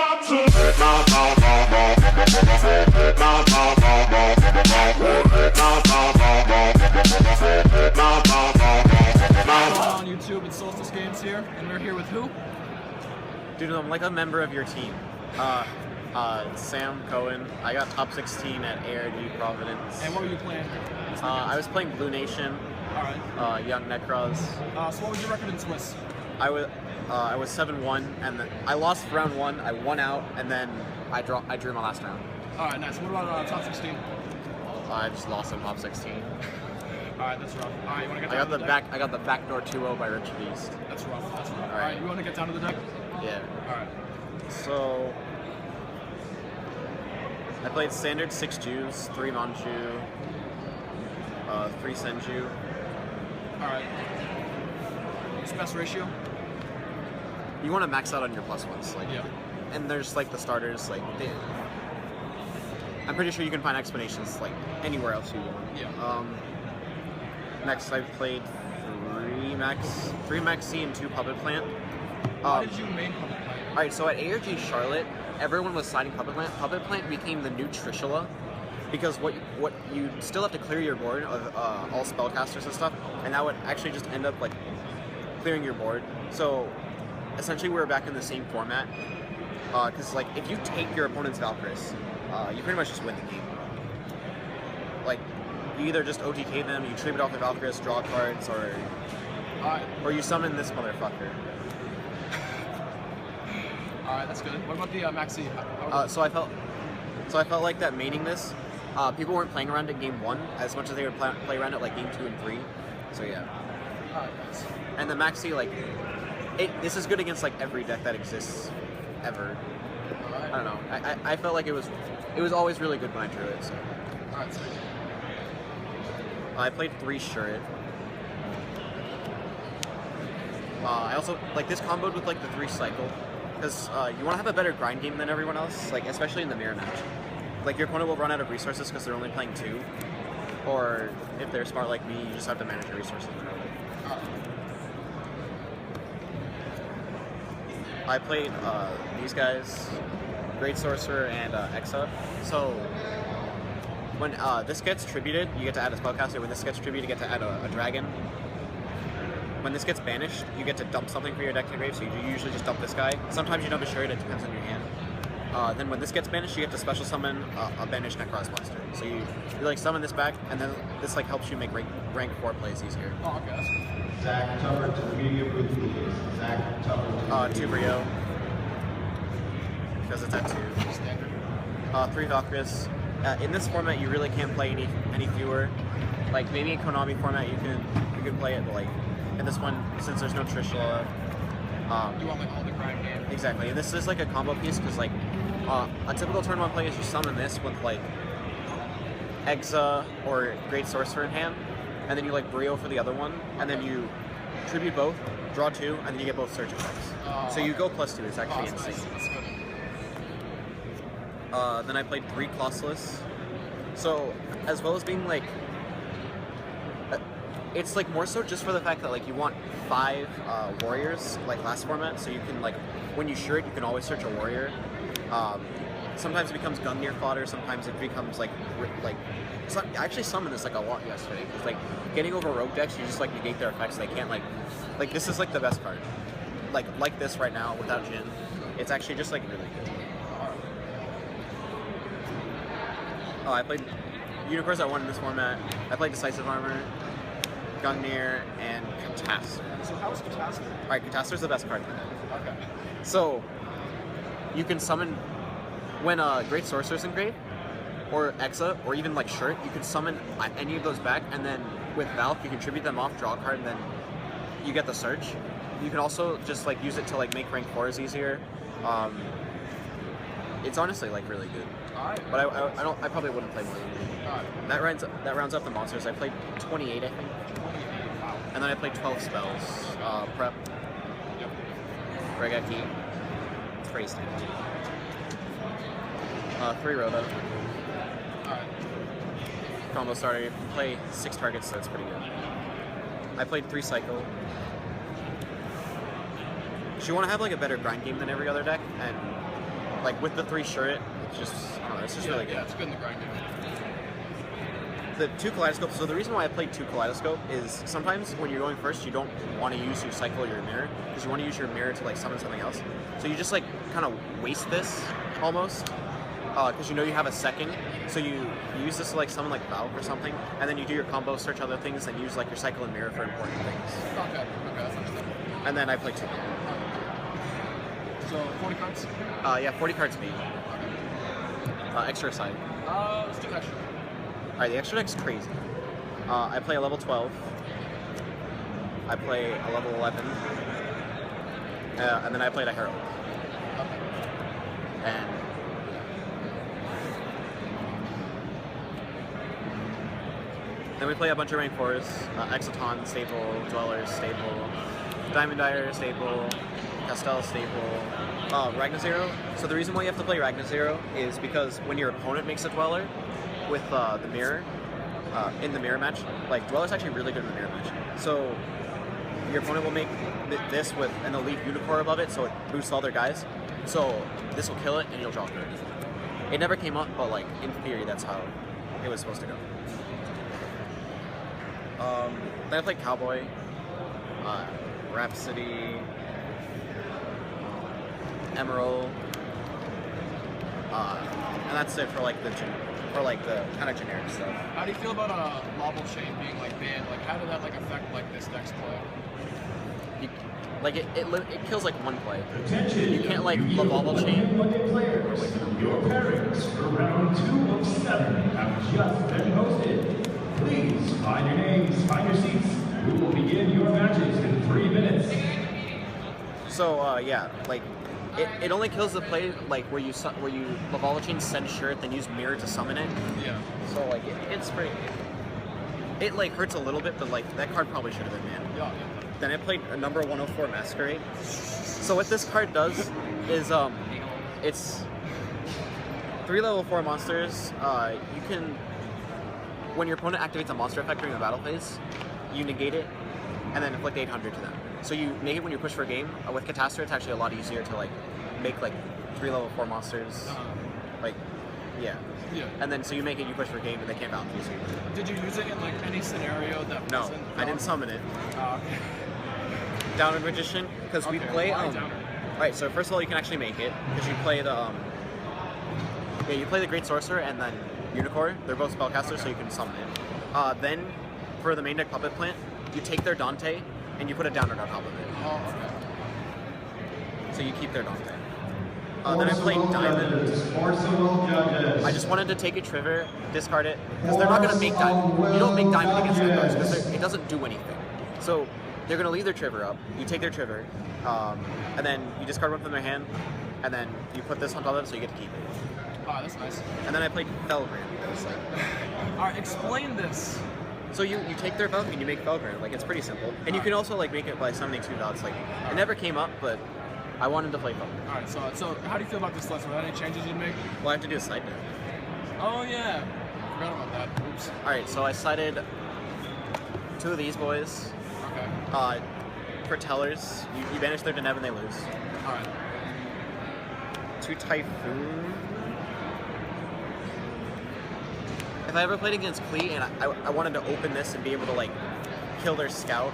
On YouTube, it's Solstice Games here, and we're here with who? Dude, I'm like a member of your team. Sam, Cohen. I got top 16 at ARG Providence. And what were you playing? I was playing Blue Nation. Alright. Young NEKROZ. So what was your record in Swiss? I was 7-1, and then I lost round 1. I won out, and then I drew my last round. Alright, nice. What about top 16? I just lost in top 16. Alright, that's rough. Alright, you want to get I down got to the deck? I got the backdoor 2-0 by Richard East. That's rough. That's rough. Alright. Alright, you want to get down to the deck? Yeah. Alright. So I played standard 6 Jews, 3 Manchu, 3 Senju. Alright. What's the best ratio? You want to max out on your plus ones, like, Yeah. and there's like the starters, like I'm pretty sure you can find explanations like anywhere else you want. Yeah. Next, I played 3 Maxi and 2 Puppet Plant. Why did you main Puppet Plant? All right, so at ARG Charlotte, everyone was sliding Puppet Plant. Puppet Plant became the new Trishula, because what you still have to clear your board of all spellcasters and stuff, and that would actually just end up like clearing your board. So essentially, we were back in the same format, because like if you take your opponent's Valkyries, you pretty much just win the game. Like you either just OTK them, you tribute off the Valkyries, draw cards, or you summon this motherfucker. Alright, that's good. What about the Maxi? So I felt like that maining this, people weren't playing around it game 1 as much as they would play around it like game 2 and 3. So yeah. Alright, nice. And the Maxi, like, this is good against like every deck that exists ever. Alright. I don't know. I felt like it was always really good when I drew it. So Alright, sweet. I played 3 Shurit. I also like this comboed with like the 3 cycle, because you want to have a better grind game than everyone else, like especially in the mirror match. Like your opponent will run out of resources because they're only playing 2, or if they're smart like me, you just have to manage your resources. I played these guys, Great Sorcerer and Exa. So when this gets tributed, you get to add a spellcaster. When this gets tributed, you get to add a dragon. When this gets banished, you get to dump something for your deck to grave, so you usually just dump this guy. Sometimes you dump a Shurit, it depends on your hand. Then when this gets banished, you get to special summon a banished NEKROZ monster. So you like summon this back, and then this like helps you make rank 4 plays easier. Oh, okay, that's good. Zach Tupper to the media booth, please. Zach Tupper to 2 Brio, because it's at 2. Standard. 3 Valkyries. In this format, you really can't play any fewer. Like maybe in Konami format, you can play it, but like in this one, since there's no Trishula, You want like all the grind game? exactly. And this is like a combo piece, because like a typical turn 1 play is you summon this with like Exa or Great Sorcerer in hand, and then you like Brio for the other one, and then you tribute both, draw 2, and then you get both search effects. So you go +2. It's actually that's insane. nice. That's good. Then I played 3 Costless. So as well as being like, it's like more so just for the fact that like you want 5 warriors like last format, so you can like when you Shurit, you can always search a warrior. Sometimes it becomes Gungnir fodder. Sometimes it becomes like I actually summoned this like a lot yesterday, because like getting over rogue decks, you just like negate their effects. They can't like this is like the best card. Like this right now without Jin, it's actually just like really good. Oh, I played Unicorns. I won in this format. I played Decisive Armor, Gungnir, and Catastor. So how is Catastor? Alright, Catastor's the best card in the deck. Okay. So, you can summon, when Great Sorcerer's engraved, or Exa, or even like Shurit, you can summon any of those back, and then with Valk, you can tribute them off, draw a card, and then you get the search. You can also just like use it to like make rank 4s easier. It's honestly like really good. Alright. But I probably wouldn't play more than Alright. that rounds up the monsters. I played 28, I think. 28. Wow. And then I played 12 spells. Prep, Yep. Regeki. It's pretty standard. 3 Rhoda. Alright. Combo starter. You can play 6 targets, so it's pretty good. I played 3 Cycle. So you want to have like a better grind game than every other deck, and like with the 3 shirt, it's just it's just really good. Yeah, it's good in the grind game. The 2 kaleidoscope. So the reason why I played 2 kaleidoscope is sometimes when you're going first, you don't want to use your cycle or your mirror because you want to use your mirror to like summon something else. So you just like kind of waste this almost because you know you have a second. So you use this to like summon like Valve or something, and then you do your combo, search other things, and use like your cycle and mirror for important things. Okay, that's understandable. And then I play 2. So 40 cards? Yeah, 40 cards me. Extra aside. Let's do extra. Alright, the extra deck's crazy. I play a level 12. I play a level 11. And then I played a Herald. Okay. And then we play a bunch of rank 4s. Exoton, staple, Dwellers, staple, Diamond Dyer, staple, Castel, staple, Ragnazero. So the reason why you have to play Ragnazero is because when your opponent makes a Dweller with the mirror, in the mirror match, like Dweller's actually really good in the mirror match. So your opponent will make this with, and they'll leave Unicorn above it, so it boosts all their guys. So this will kill it, and you'll draw a card. It never came up, but like in theory, that's how it was supposed to go. Then I played Cowboy, Rhapsody, Emerald, and that's it for like the kind of generic stuff. How do you feel about Lobble Chain being like banned? Like, how did that like affect like this deck's play? It kills like one play. Attention, You can't like Lobble Chain. Monday players. Your pairings for round 2 of 7 have just been posted. Please find your names, find your seats. We will begin your matches in 3 minutes. So yeah, like it only kills the play like where you Lobble Chain send shirt, then use mirror to summon it. Yeah. So like it's pretty. It like hurts a little bit, but like that card probably should have been banned. Yeah. Then I played a number 104 Masquerade. So what this card does is it's 3 level 4 monsters. You can, when your opponent activates a monster effect during the battle phase, you negate it and then inflict 800 to them. So you negate when you push for game. With Catastrophe, it's actually a lot easier to like make like 3 level 4 monsters. Like yeah. Yeah. And then so you make it, you push for game, and they can't bounce you. Did you use it in like any scenario that No, wasn't? I didn't summon it. Okay. Downward Magician, because we Okay, play why Downer? Alright, so first of all you can actually make it, because you play the you play the Great Sorcerer and then Unicorn. They're both spellcasters, so you can summon it. Then for the main deck Puppet Plant, you take their Dante and you put a Downer on top of it. Oh, okay. So you keep their Dante. Then I played Diamond. I just wanted to take a Trigger, discard it, because they're not going to make Diamond. You don't make Diamond against their cards, because it doesn't do anything. So they're going to leave their Trigger up, you take their Trigger, and then you discard one from their hand, and then you put this on top of it, so you get to keep it. Oh, that's nice. And then I played Felgrim. Alright, explain this. So you take their Felgrim, you make Felgrim. Like, it's pretty simple. And you can also like make it by summoning 2 dots. Like, it never came up, but I wanted to play Felgrim. Alright, so how do you feel about this list? Were there any changes you'd make? Well, I have to do a side note. Oh yeah. Forgot about that. Oops. Alright, so I sided 2 of these boys. Okay. For Tellers, you banish their Denev and they lose. Alright. 2 Typhoon. If I ever played against Klee and I wanted to open this and be able to like kill their scout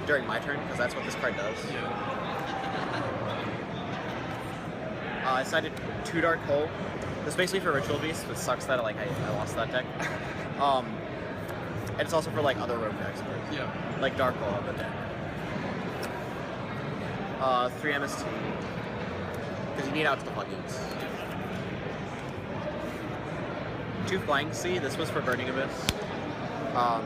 during my turn, because that's what this card does. Yeah. I sided 2 Dark Hole. This is basically for Ritual Beast, which sucks that like I lost that deck. And it's also for like other rogue decks. Yeah. Like Dark Hole of the deck. 3 MST. Because you need out to the plugins. 2 Flying Sea. This was for Burning Abyss. A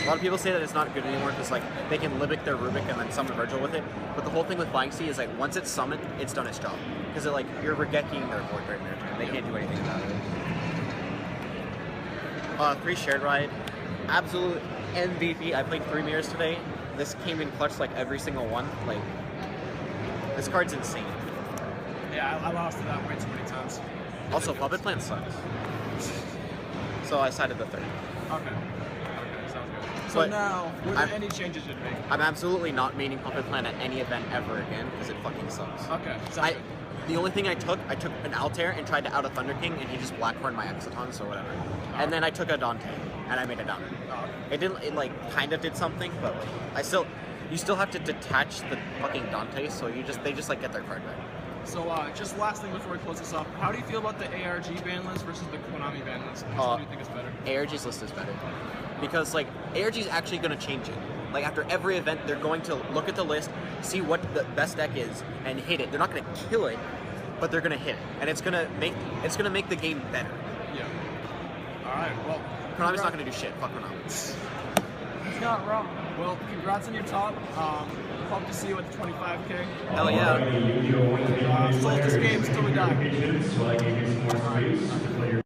lot of people say that it's not good anymore because like they can Libic their Rubik and then summon Virgil with it. But the whole thing with Flying Sea is like once it's summoned, it's done its job. Because like you're Regecking their board during their turn. They can't do anything about it. 3 Shared Ride. Absolute MVP. I played 3 mirrors today. This came in clutch like every single one. Like this card's insane. Yeah, I lost to that way too many times. Also, Puppet Plant sucks. So I sided the 3rd. Okay. Okay, sounds good. So But now, were I'm- there any changes you'd make? I'm absolutely not meaning Puppet Plant at any event ever again because it fucking sucks. Okay. Sounds I, good. the only thing I took an Altair and tried to out a Thunder King, and he just blackhorned my Exciton, so whatever. And then I took a Dante, and I made a Downer. It didn't, it like kind of did something, but like, you still have to detach the fucking Dante, so they just like get their card back. So, just last thing before we close this up, how do you feel about the ARG ban list versus the Konami ban list? Which one do you think is better? ARG's list is better. Because, like, ARG's actually going to change it. Like, after every event, they're going to look at the list, see what the best deck is, and hit it. They're not going to kill it, but they're going to hit it. And it's going to make the game better. Yeah. Alright, well... Konami's not going to do shit. Fuck Konami. It's not wrong. Well, congrats on your top. Hope to see you at the 25K. Hell yeah. Solstice Games till we die. So I gave you some more space to play your